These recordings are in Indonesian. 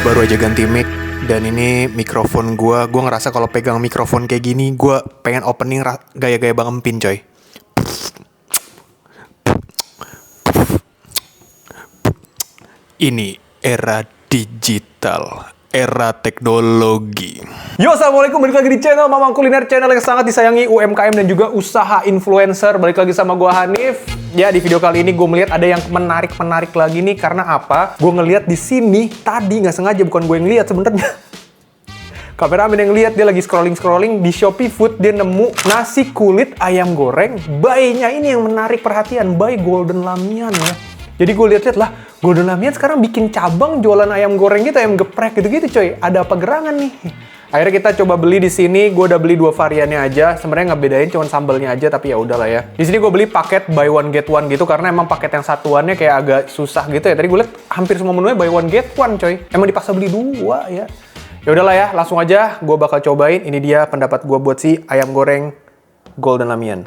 baru aja ganti mic dan ini mikrofon gue ngerasa kalau pegang mikrofon kayak gini gue pengen opening gaya-gaya Bang Empin coy. Ini era digital, era teknologi. Yo, assalamualaikum, balik lagi di channel Mamang Kuliner, channel yang sangat disayangi UMKM dan juga usaha influencer. Balik lagi sama gua Hanif. Ya, di video kali ini gue melihat ada yang menarik lagi nih. Karena apa? Gue ngeliat di sini tadi nggak sengaja, bukan gue yang lihat sebenarnya. Kameramen yang lihat, dia lagi scrolling di Shopee Food, dia nemu nasi kulit ayam goreng. Buy-nya ini yang menarik perhatian, Buy Golden Lamian ya. Jadi gue lihat lah, Golden Lamian sekarang bikin cabang jualan ayam goreng gitu, ayam geprek gitu-gitu coy. Ada apa gerangan nih? Akhirnya kita coba beli di sini. Gue udah beli 2 variannya aja. Sebenarnya nggak bedain, cuma sambelnya aja, tapi ya udahlah ya. Di sini gue beli paket buy one get one gitu karena emang paket yang satuannya kayak agak susah gitu ya. Tadi gue lihat hampir semua menunya buy one get one coy. Emang dipaksa beli 2 ya. Ya udahlah ya, langsung aja gue bakal cobain. Ini dia pendapat gue buat si ayam goreng Golden Lamian.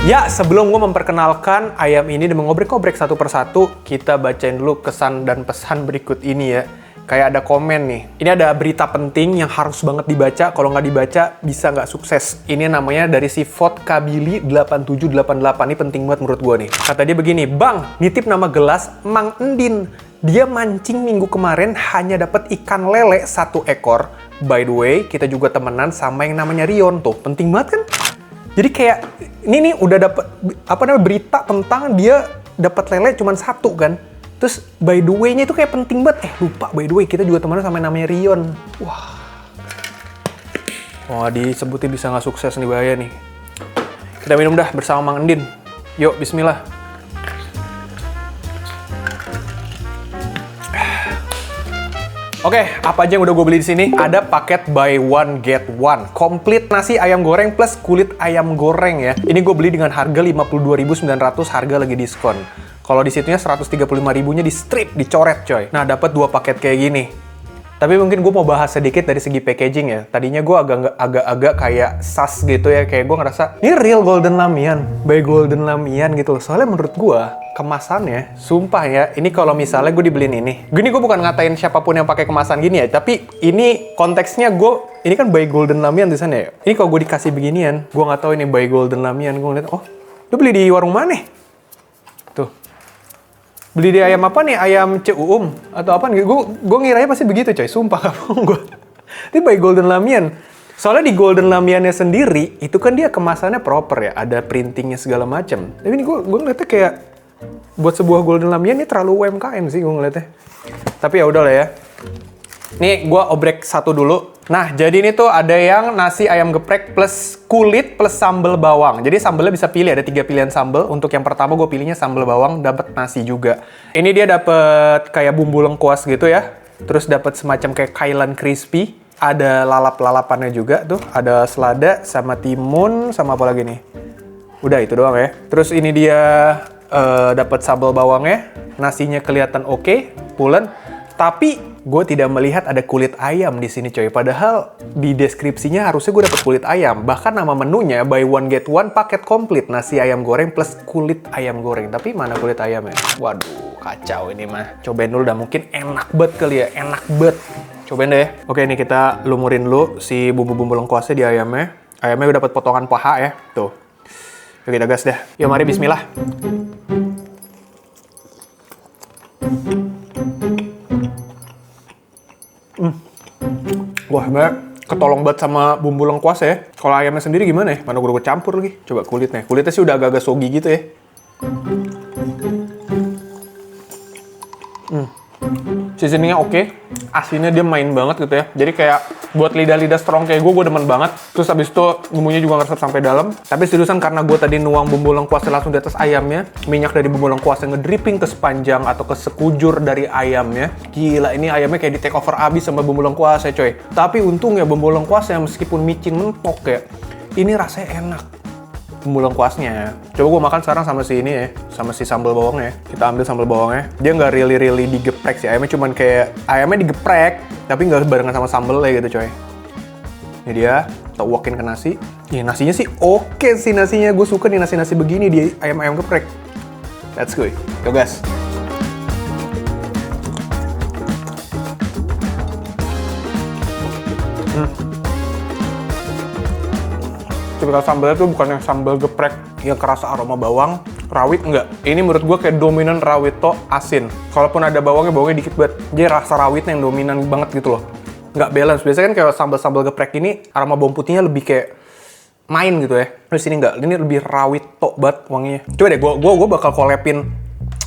Ya, sebelum gue memperkenalkan ayam ini dan mengobrek-obrek satu persatu, kita bacain dulu kesan dan pesan berikut ini ya. Kayak ada komen nih. Ini ada berita penting yang harus banget dibaca. Kalau nggak dibaca, bisa nggak sukses. Ini namanya dari si Vodkabili 8788. Ini penting banget menurut gue nih. Kata dia begini, Bang, nitip nama gelas Mang Endin. Dia mancing minggu kemarin hanya dapat ikan lele 1 ekor. By the way, kita juga temenan sama yang namanya Rion tuh. Penting banget kan? Jadi kayak ini nih udah dapet berita tentang dia dapat lele cuma 1 kan. Terus by the way-nya itu kayak penting banget. Lupa by the way kita juga temenan sama yang namanya Rion. Wah, disebutin bisa nggak sukses nih, bahaya nih. Kita minum dah bersama Mang Endin. Yuk, bismillah. Oke, apa aja yang udah gue beli di sini? Ada paket buy one get one, komplit nasi ayam goreng plus kulit ayam goreng ya. Ini gue beli dengan harga 52.900, harga lagi diskon. Kalau di situnya 135.000-nya di strip, dicoret coy. Nah, dapat 2 paket kayak gini. Tapi mungkin gue mau bahas sedikit dari segi packaging ya. Tadinya gue agak-agak kayak sas gitu ya. Kayak gue ngerasa, ini real Golden Lamian. By Golden Lamian gitu loh. Soalnya menurut gue, kemasannya, sumpah ya. Ini kalau misalnya gue dibeliin ini. Gini gue bukan ngatain siapapun yang pakai kemasan gini ya. Tapi ini konteksnya ini kan By Golden Lamian tulisannya ya. Ini kalau gue dikasih beginian, gue nggak tahu ini By Golden Lamian. Gue ngeliat, oh, lu beli di warung mana? Tuh. Beli di ayam apa nih? Ayam Ceuum atau apa nih? Gue ngiranya pasti begitu coy, sumpah gue. Ini By Golden Lamian. Soalnya di Golden Lamiannya sendiri, itu kan dia kemasannya proper ya, ada printingnya segala macam. Tapi ini gue ngeliatnya kayak, buat sebuah Golden Lamian ini terlalu UMKM sih gue ngeliatnya. Tapi ya udahlah ya. Nih gue obrek satu dulu. Nah, jadi ini tuh ada yang nasi ayam geprek plus kulit plus sambal bawang. Jadi sambalnya bisa pilih, ada 3 pilihan sambal. Untuk yang pertama gue pilihnya sambal bawang, dapat nasi juga. Ini dia dapat kayak bumbu lengkuas gitu ya. Terus dapat semacam kayak kailan crispy. Ada lalap-lalapannya juga tuh. Ada selada sama timun sama apa lagi nih. Udah itu doang ya. Terus ini dia dapat sambal bawangnya. Nasinya kelihatan oke, pulen. Tapi gue tidak melihat ada kulit ayam di sini coy. Padahal di deskripsinya harusnya gue dapet kulit ayam. Bahkan nama menunya buy one get one paket komplit nasi ayam goreng plus kulit ayam goreng. Tapi mana kulit ayamnya? Waduh, kacau ini mah. Cobain dulu dah, mungkin enak banget kali ya, enak banget. Cobain deh. Oke, ini kita lumurin dulu si bumbu-bumbu lengkuasnya di ayamnya. Ayamnya udah dapet potongan paha ya. Tuh. Yuk kita gas deh. Yuk mari bismillah. Wah, ketolong banget sama bumbu lengkuas ya. Kalau ayamnya sendiri gimana ya? Mana gue campur lagi. Coba kulitnya. Kulitnya sih udah agak-agak soggy gitu ya. Seasoningnya oke. Asinnya dia main banget gitu ya. Jadi kayak buat lidah-lidah strong kayak gue demen banget. Terus habis itu bumbunya juga ngeresep sampai dalam. Tapi seriusan karena gue tadi nuang bumbu lengkuasnya langsung di atas ayamnya. Minyak dari bumbu lengkuasnya ngedripping ke sepanjang atau ke sekujur dari ayamnya. Gila, ini ayamnya kayak di take over abis sama bumbu lengkuasnya coy. Tapi untungnya bumbu lengkuasnya meskipun micin mentok ya, ini rasanya enak. Bumbu lengkuasnya. Coba gue makan sekarang sama si ini ya, sama si sambal bawangnya. Kita ambil sambal bawangnya. Dia nggak really digeprek sih. Ayamnya cuman kayak ayamnya digeprek, tapi nggak barengan sama sambalnya gitu coy. Ini dia, kita uakin ke nasi. Ya, nasinya sih oke sih nasinya. Gue suka nih nasi begini di ayam-ayam geprek. Let's go. Yo guys. Tipikal sambalnya tuh bukan yang sambal geprek yang kerasa aroma bawang, rawit enggak. Ini menurut gue kayak dominan rawit to asin. Kalaupun ada bawangnya dikit banget. Jadi rasa rawitnya yang dominan banget gitu loh. Nggak balance. Biasanya kan kayak sambal-sambal geprek ini aroma bawang putihnya lebih kayak main gitu ya. Terus ini enggak. Ini lebih rawit to banget wanginya. Coba deh, gue bakal collabin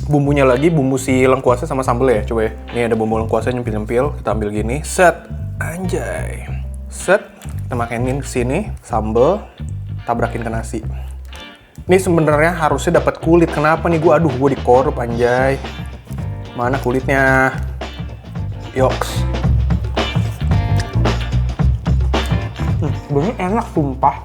bumbunya lagi, bumbu si lengkuasnya sama sambal ya. Coba ya. Ini ada bumbu lengkuasnya nyempil-nyempil. Kita ambil gini. Set. Anjay. Set. Kita makanin ke sini, sambal, tabrakin ke nasi. Ini sebenarnya harusnya dapat kulit. Kenapa nih gue dikorup anjay. Mana kulitnya? Yoks. Sebenarnya enak sumpah.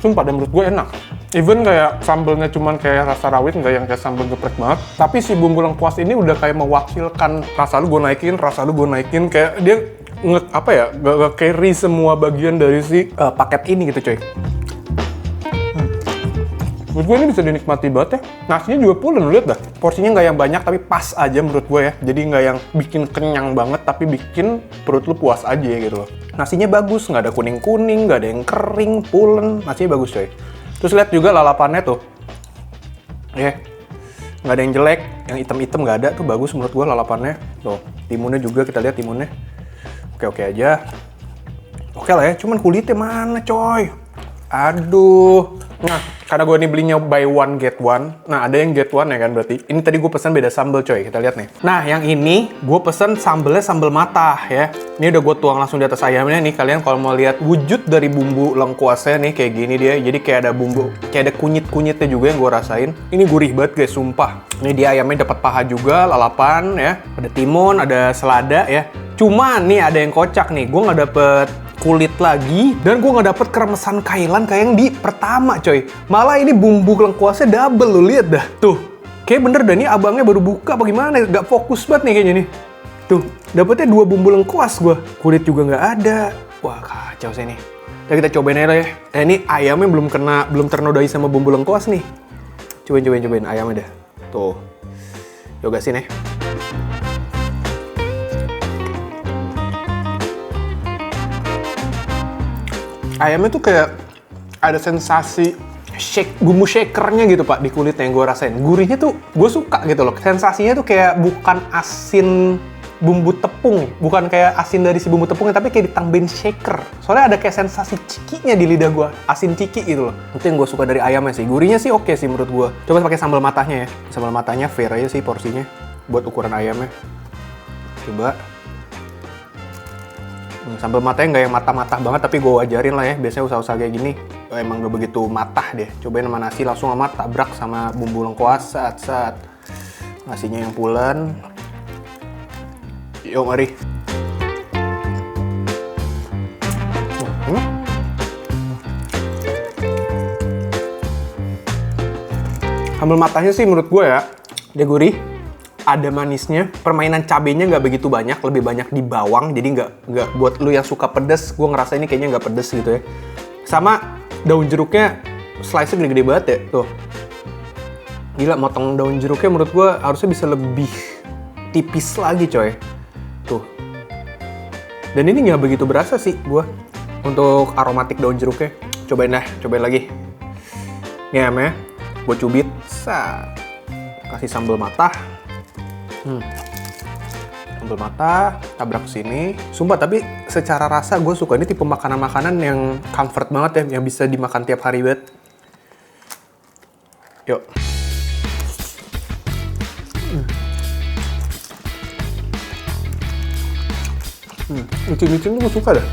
Sumpah dan menurut gue enak. Even kayak sambalnya cuman kayak rasa rawit, nggak yang kayak sambal geprek banget. Tapi si bumbu lengkuas ini udah kayak mewakilkan rasa lu gue naikin, kayak dia nge carry semua bagian dari si paket ini gitu coy. Menurut gue ini bisa dinikmati banget ya. Nasinya juga pulen, lu lihat dah. Porsinya nggak yang banyak tapi pas aja menurut gue ya. Jadi nggak yang bikin kenyang banget tapi bikin perut lu puas aja gitu loh. Nasinya bagus, nggak ada kuning-kuning, nggak ada yang kering, pulen. Nasinya bagus coy. Terus lihat juga lalapannya tuh. Nggak ada yang jelek, yang hitam-hitam nggak ada tuh, bagus menurut gue lalapannya. Tuh, timunnya juga kita lihat timunnya. Oke aja. Oke lah ya, cuman kulitnya mana coy? Aduh. Nah, karena gue ini belinya buy one get one. Nah, ada yang get one ya kan berarti. Ini tadi gue pesan beda sambal coy, kita lihat nih. Nah, yang ini gue pesan sambalnya sambal matah ya. Ini udah gue tuang langsung di atas ayamnya nih. Kalian kalau mau lihat wujud dari bumbu lengkuasnya nih kayak gini dia. Jadi kayak ada bumbu, kayak ada kunyit-kunyitnya juga yang gue rasain. Ini gurih banget guys, sumpah. Ini dia ayamnya dapat paha juga, lalapan ya. Ada timun, ada selada ya. Cuman nih ada yang kocak nih. Gue nggak dapet kulit lagi, dan gue nggak dapet keremesan kailan kayak yang di pertama coy. Malah ini bumbu lengkuasnya double, lu lihat dah tuh. Kayak bener dah, nih abangnya baru buka apa gimana, gak fokus banget nih kayaknya nih. Tuh, dapetnya 2 bumbu lengkuas gue, kulit juga nggak ada. Wah kacau sih nih. Nah, kita cobain aja ya. Ini ayamnya belum ternodai sama bumbu lengkuas nih. Cobain ayamnya dah. Tuh, yoga sini. Ayamnya tuh kayak ada sensasi bumbu shakernya gitu pak di kulitnya yang gue rasain. Gurihnya tuh gue suka gitu loh. Sensasinya tuh kayak bukan asin bumbu tepung, bukan kayak asin dari si bumbu tepungnya, tapi kayak ditambahin shaker. Soalnya ada kayak sensasi cikinya di lidah gue, asin ciki gitu loh. Itu yang gue suka dari ayamnya sih. Gurihnya sih oke sih menurut gue. Coba pakai sambal matahnya ya. Sambal matahnya fair aja sih porsinya buat ukuran ayamnya. Coba. Sambal matanya nggak yang matah-matah banget, tapi gue ajarin lah ya. Biasanya usaha-usaha kayak gini emang udah begitu matah deh. Cobain sama nasi langsung sama tabrak sama bumbu lengkuas saat nasinya yang pulen. Yuk mari. Sambal matahnya sih menurut gue ya, dia gurih. Ada manisnya, permainan cabenya nggak begitu banyak, lebih banyak di bawang, jadi nggak buat lu yang suka pedes, gue ngerasa ini kayaknya nggak pedes gitu ya. Sama daun jeruknya, slice-nya gede-gede banget ya, tuh. Gila, motong daun jeruknya menurut gue harusnya bisa lebih tipis lagi coy. Tuh. Dan ini nggak begitu berasa sih gue, untuk aromatik daun jeruknya. Cobain lagi. Ini ayamnya, gue cubit, kasih sambal matah. Sambal mata, tabrak sini. Sumpah, tapi secara rasa gue suka. Ini tipe makanan-makanan yang comfort banget ya, yang bisa dimakan tiap hari banget. Yuk. Micin-micin tuh gue suka dah.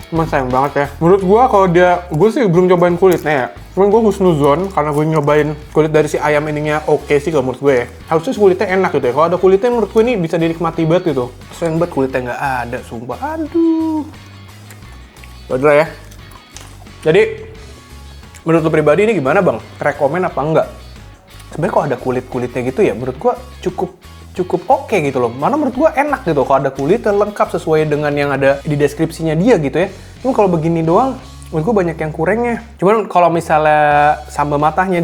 Cuman sayang banget ya. Menurut gue kalau gue sih belum cobain kulitnya ya. Cuman gue husnuzon karena gue nyobain kulit dari si ayam ininya oke sih kalau menurut gue ya. Harusnya kulitnya enak gitu ya. Kalau ada kulitnya menurut gue ini bisa dinikmati banget gitu. Sayang banget kulitnya nggak ada, sumpah. Aduh. Udah ya. Jadi, menurut lo pribadi ini gimana bang? Rekomen apa enggak? Sebenarnya kalau ada kulit-kulitnya gitu ya, menurut gue cukup oke gitu loh. Mana menurut gua enak gitu kalau ada kulitnya lengkap sesuai dengan yang ada di deskripsinya dia gitu ya. Cuma kalau begini doang menurut gue banyak yang kurangnya. Cuman kalau misalnya sambal matahnya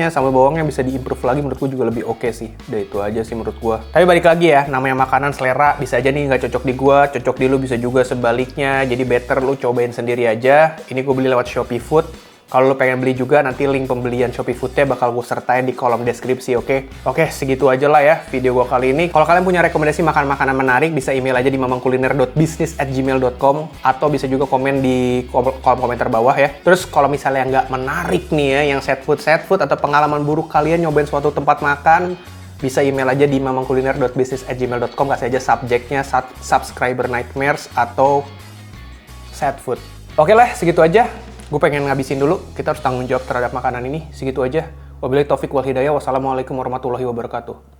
sambal bawangnya bisa diimprove lagi, menurut gue juga lebih oke sih. Udah itu aja sih menurut gue. Tapi balik lagi ya, namanya makanan selera, bisa aja nih nggak cocok di gue, cocok di lu, bisa juga sebaliknya. Jadi better lu cobain sendiri aja. Ini gue beli lewat Shopee Food. Kalau lo pengen beli juga, nanti link pembelian Shopee Food-nya bakal gue sertain di kolom deskripsi, oke? Oke, segitu aja lah ya video gue kali ini. Kalau kalian punya rekomendasi makan-makanan menarik, bisa email aja di mamangkuliner.bisnis@gmail.com atau bisa juga komen di kolom komentar bawah ya. Terus kalau misalnya nggak menarik nih ya, yang set food atau pengalaman buruk kalian nyobain suatu tempat makan, bisa email aja di mamangkuliner.bisnis@gmail.com, kasih aja subjeknya subscriber nightmares atau sad food. Oke lah, segitu aja. Gue pengen ngabisin dulu, kita harus tanggung jawab terhadap makanan ini. Segitu aja. Wabillahi taufik wal hidayah. Wassalamualaikum warahmatullahi wabarakatuh.